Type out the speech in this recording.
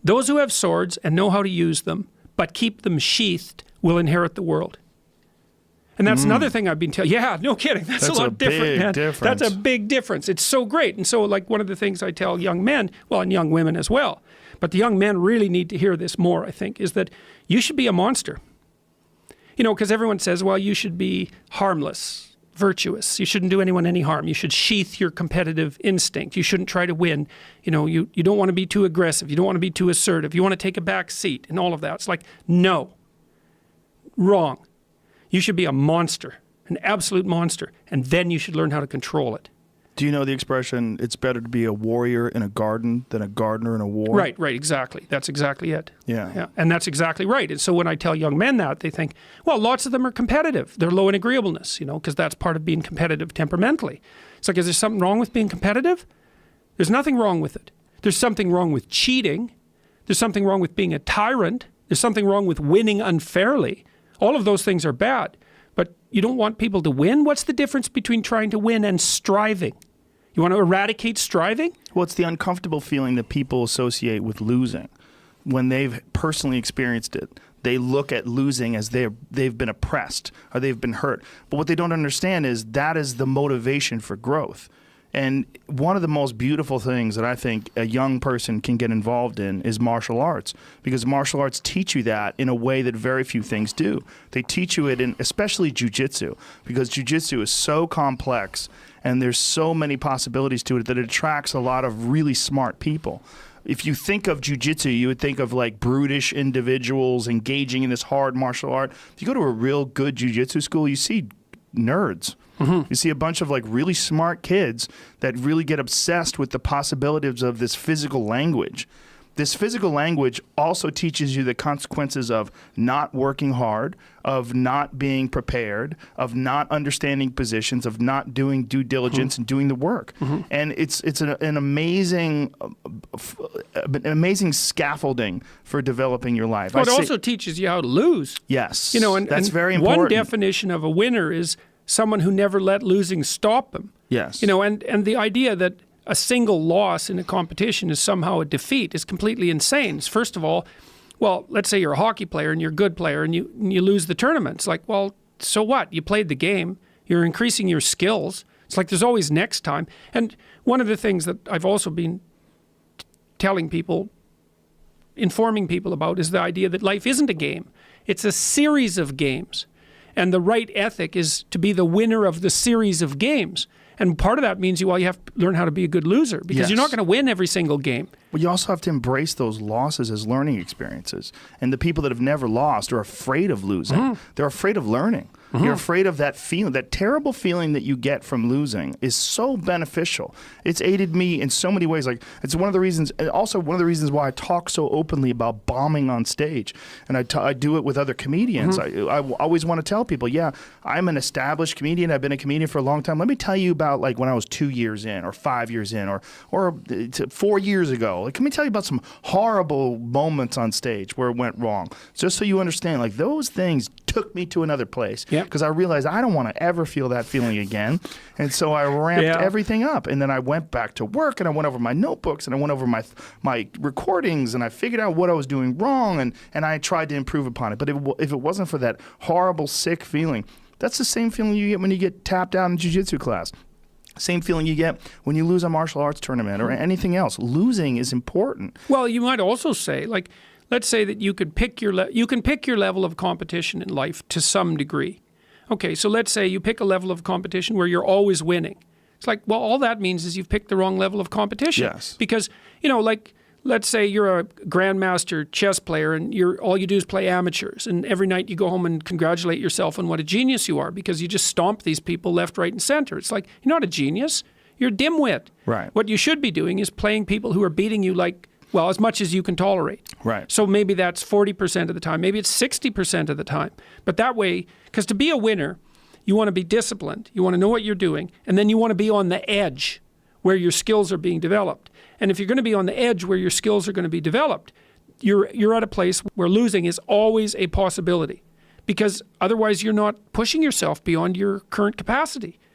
Those who have swords and know how to use them, but keep them sheathed, will inherit the world. And that's another thing I've been telling. Yeah, no kidding. That's a lot different, man. Difference. That's a big difference. It's so great. And so, like, one of the things I tell young men, well, and young women as well, but the young men really need to hear this more, I think, is that you should be a monster. You know, because everyone says, well, you should be harmless, virtuous. You shouldn't do anyone any harm. You should sheath your competitive instinct. You shouldn't try to win. You know, you don't want to be too aggressive. You don't want to be too assertive. You want to take a back seat and all of that. It's like, no, wrong. You should be a monster, an absolute monster, and then you should learn how to control it. Do you know the expression, it's better to be a warrior in a garden than a gardener in a war? Right, exactly. That's exactly it. Yeah. And that's exactly right. And so when I tell young men that, they think, well, lots of them are competitive. They're low in agreeableness, you know, because that's part of being competitive temperamentally. It's like, is there something wrong with being competitive? There's nothing wrong with it. There's something wrong with cheating. There's something wrong with being a tyrant. There's something wrong with winning unfairly. All of those things are bad, but you don't want people to win? What's the difference between trying to win and striving? You want to eradicate striving? Well, it's the uncomfortable feeling that people associate with losing. When they've personally experienced it, they look at losing as they've been oppressed or they've been hurt. But what they don't understand is that is the motivation for growth. And one of the most beautiful things that I think a young person can get involved in is martial arts, because martial arts teach you that in a way that very few things do. They teach you it in especially jiu-jitsu, because jiu-jitsu is so complex and there's so many possibilities to it that it attracts a lot of really smart people. If you think of jiu-jitsu, you would think of like brutish individuals engaging in this hard martial art. If you go to a real good jiu-jitsu school, you see nerds. You see a bunch of like really smart kids that really get obsessed with the possibilities of this physical language. This physical language also teaches you the consequences of not working hard, of not being prepared, of not understanding positions, of not doing due diligence and doing the work. And it's an amazing scaffolding for developing your life. Well, it also teaches you how to lose. Yes, you know, and that's very important. One definition of a winner is someone who never let losing stop them. Yes. You know, and the idea that a single loss in a competition is somehow a defeat is completely insane. First of all, well, let's say you're a hockey player and you're a good player and you lose the tournament. It's like, well, so what? You played the game. You're increasing your skills. It's like there's always next time. And one of the things that I've also been telling people, informing people about, is the idea that life isn't a game. It's a series of games. And the right ethic is to be the winner of the series of games. And part of that means you have to learn how to be a good loser, because you're not going to win every single game. But you also have to embrace those losses as learning experiences. And the people that have never lost are afraid of losing. They're afraid of learning. You're afraid of that feeling. That terrible feeling that you get from losing is so beneficial. It's aided me in so many ways. Like, it's one of the reasons, and also one of the reasons why I talk so openly about bombing on stage. And I do it with other comedians. I always want to tell people, yeah, I'm an established comedian. I've been a comedian for a long time. Let me tell you about like when I was 2 years in or 5 years in or 4 years ago. Like, let me tell you about some horrible moments on stage where it went wrong. Just so you understand, like, those things took me to another place. Because I realized I don't want to ever feel that feeling again. And so I ramped everything up. And then I went back to work and I went over my notebooks and I went over my recordings and I figured out what I was doing wrong and I tried to improve upon it. But if it wasn't for that horrible, sick feeling, that's the same feeling you get when you get tapped out in jiu-jitsu class. Same feeling you get when you lose a martial arts tournament or anything else. Losing is important. Well, you might also say, like, let's say that you could pick your you can pick your level of competition in life to some degree. Okay, so let's say you pick a level of competition where you're always winning. It's like, well, all that means is you've picked the wrong level of competition. Yes. Because, you know, like, let's say you're a grandmaster chess player and all you do is play amateurs, and every night you go home and congratulate yourself on what a genius you are because you just stomp these people left, right, and center. It's like, you're not a genius. You're a dimwit. Right. What you should be doing is playing people who are beating you like, well, as much as you can tolerate. Right. So maybe that's 40% of the time. Maybe it's 60% of the time. But that way, because to be a winner, you want to be disciplined. You want to know what you're doing. And then you want to be on the edge where your skills are being developed. And if you're going to be on the edge where your skills are going to be developed, you're at a place where losing is always a possibility. Because otherwise you're not pushing yourself beyond your current capacity.